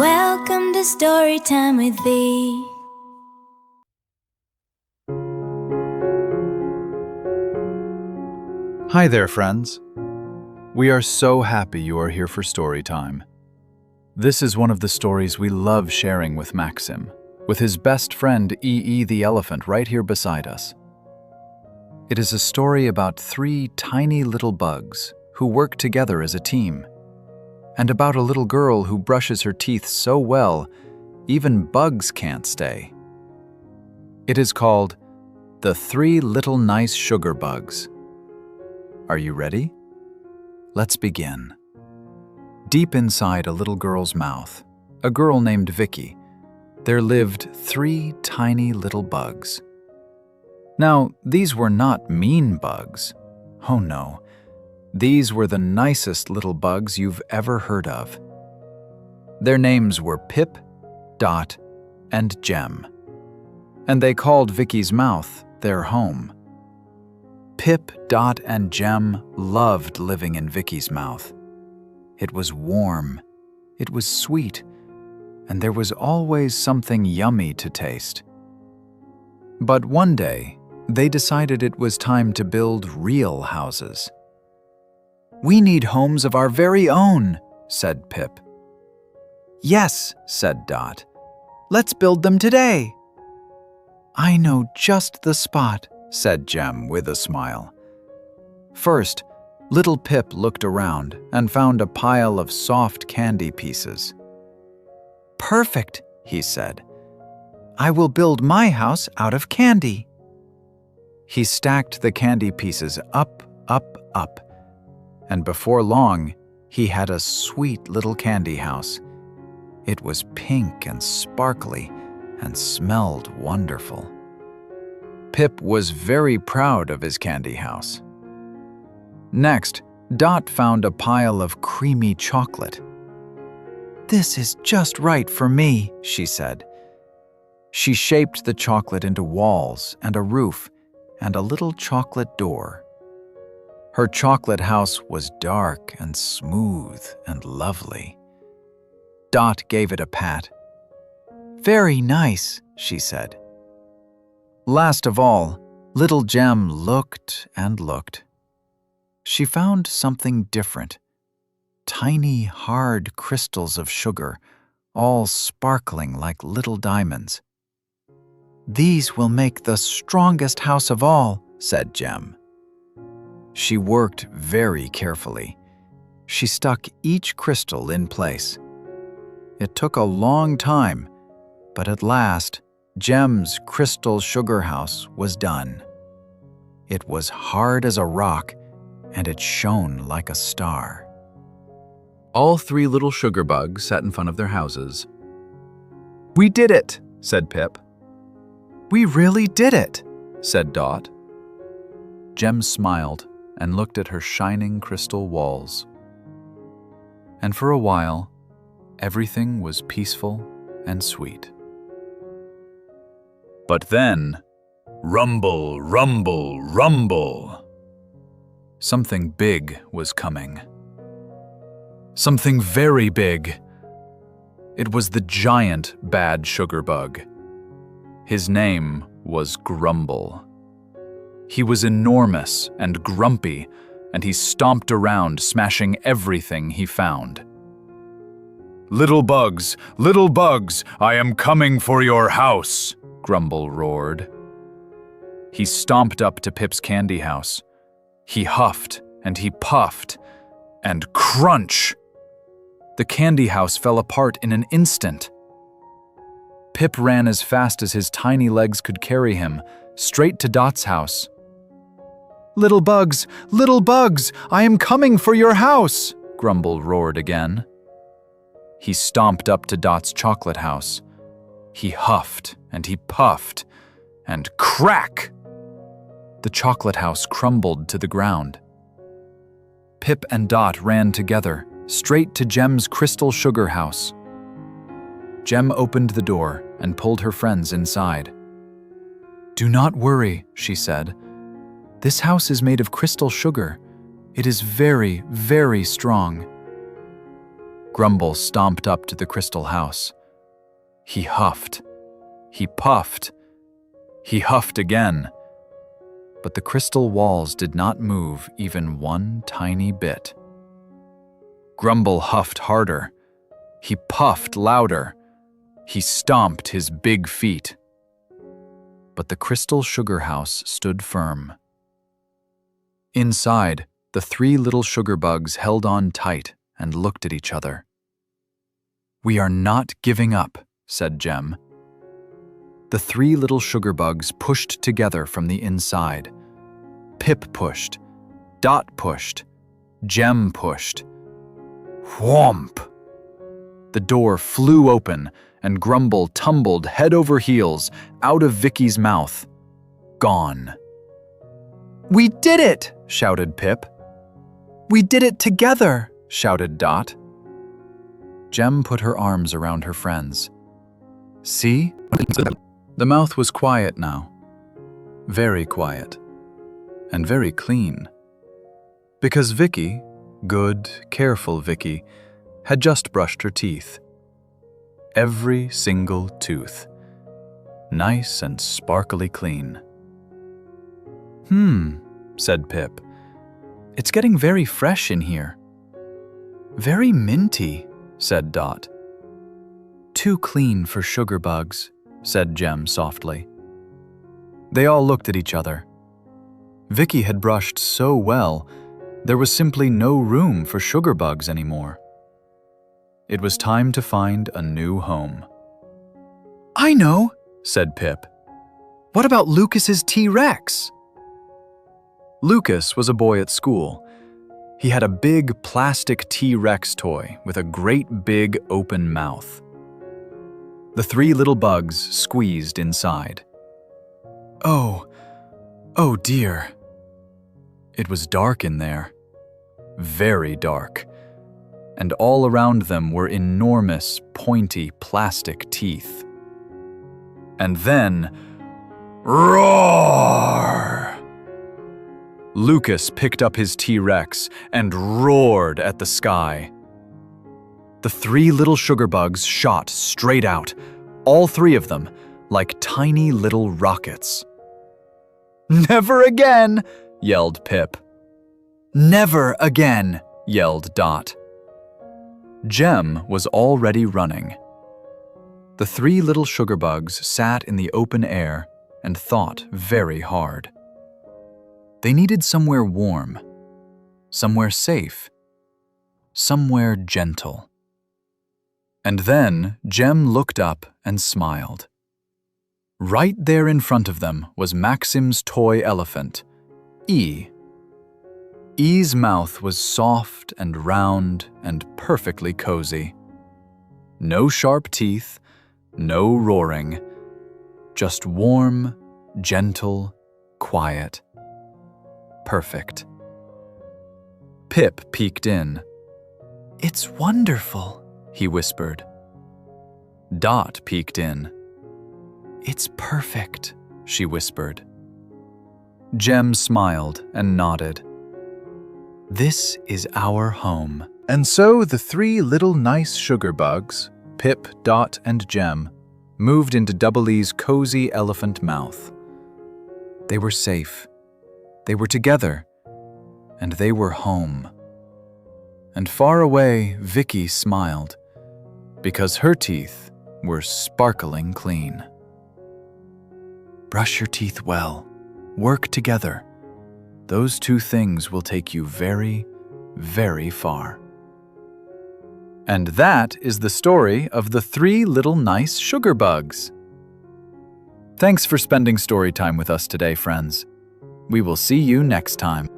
Welcome to Storytime with Thee. Hi there, friends. We are so happy you are here for Storytime. This is one of the stories we love sharing with Maxim, with his best friend E.E. the elephant right here beside us. It is a story about 3 tiny little bugs who work together as a team, and about a little girl who brushes her teeth so well, even bugs can't stay. It is called The 3 Little Nice Sugar Bugs. Are you ready? Let's begin. Deep inside a little girl's mouth, a girl named Vicky, there lived 3 tiny little bugs. Now, these were not mean bugs. Oh no. These were the nicest little bugs you've ever heard of. Their names were Pip, Dot, and Jem, and they called Vicky's mouth their home. Pip, Dot, and Jem loved living in Vicky's mouth. It was warm, it was sweet, and there was always something yummy to taste. But one day, they decided it was time to build real houses. "We need homes of our very own," said Pip. "Yes," said Dot. "Let's build them today." "I know just the spot," said Jem with a smile. First, little Pip looked around and found a pile of soft candy pieces. "Perfect," he said. "I will build my house out of candy." He stacked the candy pieces up, and before long, he had a sweet little candy house. It was pink and sparkly and smelled wonderful. Pip was very proud of his candy house. Next, Dot found a pile of creamy chocolate. "This is just right for me," she said. She shaped the chocolate into walls and a roof and a little chocolate door. Her chocolate house was dark and smooth and lovely. Dot gave it a pat. "Very nice," she said. Last of all, little Jem looked and looked. She found something different. Tiny, hard crystals of sugar, all sparkling like little diamonds. "These will make the strongest house of all," said Jem. She worked very carefully. She stuck each crystal in place. It took a long time, but at last, Jem's crystal sugar house was done. It was hard as a rock, and it shone like a star. All 3 little sugar bugs sat in front of their houses. "We did it," said Pip. "We really did it," said Dot. Jem smiled and looked at her shining crystal walls. And for a while, everything was peaceful and sweet. But then, rumble, rumble, rumble. Something big was coming. Something very big. It was the giant bad sugar bug. His name was Grumble. He was enormous and grumpy, and he stomped around, smashing everything he found. Little bugs, I am coming for your house," Grumble roared. He stomped up to Pip's candy house. He huffed and he puffed, and crunch! The candy house fell apart in an instant. Pip ran as fast as his tiny legs could carry him, straight to Dot's house. Little bugs, I am coming for your house," Grumble roared again. He stomped up to Dot's chocolate house. He huffed and he puffed, and crack! The chocolate house crumbled to the ground. Pip and Dot ran together, straight to Jem's crystal sugar house. Jem opened the door and pulled her friends inside. "Do not worry," she said. "This house is made of crystal sugar. It is very, very strong." Grumble stomped up to the crystal house. He huffed. He puffed. He huffed again. But the crystal walls did not move even one tiny bit. Grumble huffed harder. He puffed louder. He stomped his big feet. But the crystal sugar house stood firm. Inside, the 3 little sugar bugs held on tight and looked at each other. "We are not giving up," said Jem. The 3 little sugar bugs pushed together from the inside. Pip pushed. Dot pushed. Jem pushed. Whomp! The door flew open, and Grumble tumbled head over heels out of Vicky's mouth. Gone. "We did it!" shouted Pip. "We did it together!" shouted Dot. Jem put her arms around her friends. "See?" The mouth was quiet now. Very quiet. And very clean. Because Vicky, good, careful Vicky, had just brushed her teeth. Every single tooth. Nice and sparkly clean. Said Pip. "It's getting very fresh in here." "Very minty," said Dot. "Too clean for sugar bugs," said Jem softly. They all looked at each other. Vicky had brushed so well, there was simply no room for sugar bugs anymore. It was time to find a new home. "I know," said Pip. "What about Lucas's T-Rex?" Lucas was a boy at school. He had a big plastic T-Rex toy with a great big open mouth. The 3 little bugs squeezed inside. Oh dear. It was dark in there. Very dark. And all around them were enormous, pointy plastic teeth. And then, roar! Lucas picked up his T-Rex and roared at the sky. The 3 little sugar bugs shot straight out, all 3 of them, like tiny little rockets. "Never again!" yelled Pip. "Never again!" yelled Dot. Jem was already running. The 3 little sugar bugs sat in the open air and thought very hard. They needed somewhere warm, somewhere safe, somewhere gentle. And then Jem looked up and smiled. Right there in front of them was Maxim's toy elephant, E. E's mouth was soft and round and perfectly cozy. No sharp teeth, no roaring, just warm, gentle, quiet. Perfect. Pip peeked in. "It's wonderful," he whispered. Dot peeked in. "It's perfect," she whispered. Jem smiled and nodded. "This is our home." And so the 3 little nice sugar bugs, Pip, Dot, and Jem, moved into Double E's cozy elephant mouth. They were safe. They were together. And they were home. And far away, Vicky smiled, because her teeth were sparkling clean. Brush your teeth well. Work together. Those 2 things will take you very, very far. And that is the story of the 3 little nice sugar bugs. Thanks for spending story time with us today, friends. We will see you next time.